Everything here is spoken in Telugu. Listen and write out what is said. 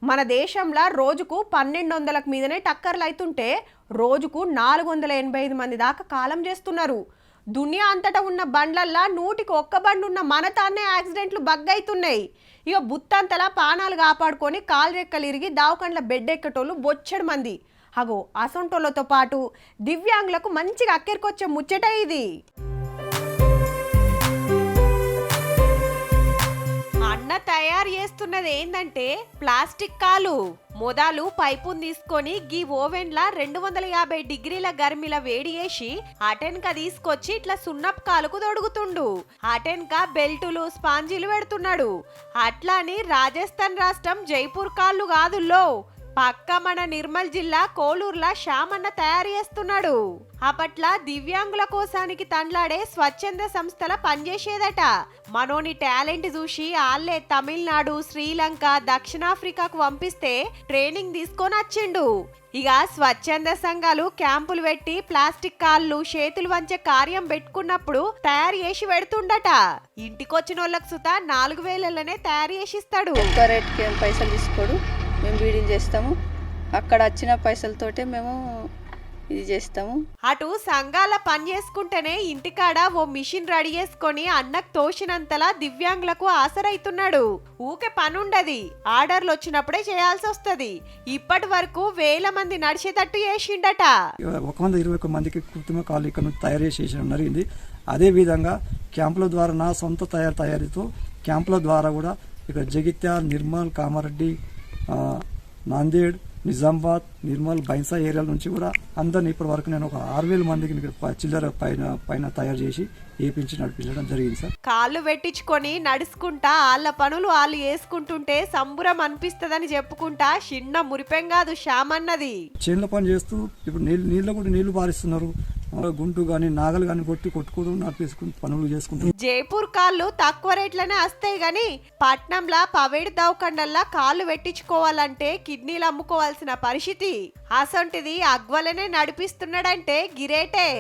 మన దేశంలో రోజుకు 1200లకు మీదనే టక్కర్లు అవుతుంటే రోజుకు 485 మంది దాకా కాలం చేస్తున్నారు. దునియా అంతటా ఉన్న బండ్లల్లా నూటికి ఒక్క బండి ఉన్న మన తానే యాక్సిడెంట్లు బగ్గైతున్నాయి. ఇక బుత్తంతలా పానాలు కాపాడుకొని కాలు రెక్కలు ఇరిగి దావకండ్ల బెడ్ ఎక్కటోళ్ళు బొచ్చడు మంది. అగో అసొంటోళ్ళతో పాటు దివ్యాంగులకు మంచిగా అక్కెరికొచ్చే ముచ్చట ఇది. అన్న తయారు చేస్తున్నది ఏందంటే ప్లాస్టిక్ కాలు. మొదలు పైపుని తీసుకొని గీ ఓవెన్లా 250 డిగ్రీల గర్మిల వేడి చేసి అటెన్క తీసుకొచ్చి ఇట్లా సున్నపు కాలుకు తొడుగుతుండు. అటెన్క బెల్టులు స్పాంజీలు పెడుతున్నాడు. అట్లాని రాజస్థాన్ రాష్ట్రం జైపూర్ కాళ్ళు కాదుల్లో, పక్క మన నిర్మల్ జిల్లా కోలూరులా శ్యామన్న తయారు చేస్తున్నాడు. అప్పట్ల దివ్యాంగుల కోసానికి తండ్లాడే స్వచ్ఛంద సంస్థల పనిచేసేదట. మనోని టాలెంట్ చూసి ఆళ్లే తమిళనాడు, శ్రీలంక, దక్షిణాఫ్రికాకు పంపిస్తే ట్రైనింగ్ తీసుకొని వచ్చిండు. ఇక స్వచ్ఛంద సంఘాలు క్యాంపులు పెట్టి ప్లాస్టిక్ కాళ్ళు చేతులు వంచే కార్యం పెట్టుకున్నప్పుడు తయారు చేసి పెడుతుండట. ఇంటికొచ్చిన వాళ్ళకు సుతా 4000లనే తయారు చేసిస్తాడు. పైసలు తీసుకోడు, మేము బీడీలు చేస్తాము. అక్కడ వచ్చిన పైసలతోటే మేము ఇది చేస్తాము. అటు సంఘాల పని చేసుకుంటేనే ఇంటికాడ ఓ మిషన్ రెడీ చేసుకొని అన్నకు తోచినంతలా దివ్యాంగులకు ఆసరైతున్నాడు. ఊకే పనుండది, ఆర్డర్లు వచ్చినప్పుడే చేయాల్సి వస్తది. ఇప్పటి వరకు 1000 మంది నడిచేటట్టు చేసిండట. 121 మందికి కృత్రిమ కాళ్ళు ఇక్కడ తయారు చేసి జరిగింది. అదే విధంగా క్యాంపుల ద్వారా నా సొంత తయారీతో క్యాంపుల ద్వారా కూడా ఇక్కడ జగిత్యాల, నిర్మల్, కామారెడ్డి, నాందేడ్, నిజామాబాద్, నిర్మల్, బైన్సా ఏరియాల నుంచి కూడా అందరినీ ఇప్పటి వరకు నేను ఒక 6000 మందికి చిల్లర పైన తయారు చేసి ఏపించి నడిపించడం జరిగింది సార్. కాళ్ళు పెట్టించుకొని నడుచుకుంటా వాళ్ళ పనులు వాళ్ళు వేసుకుంటుంటే సంబురం అనిపిస్తుందని చెప్పుకుంటా చిన్న మురిపెం కాదు శ్యామన్నది. చేనుల పని చేస్తూ ఇప్పుడు నీళ్ళ కూడా నీళ్లు పారిస్తున్నారు. గుంటు గాని నాగలు గాని కొట్టుకోవడం నడిపేసుకుని పనులు చేసుకుంటారు. జైపూర్ కాళ్ళు తక్కువ రేట్లనే వస్తాయి గాని పట్నంలా పవేడి దవకండల్లా కాళ్ళు పెట్టించుకోవాలంటే కిడ్నీలు అమ్ముకోవాల్సిన పరిస్థితి. అసొంటిది అగ్వలనే నడిపిస్తున్నాడంటే గిరేటే.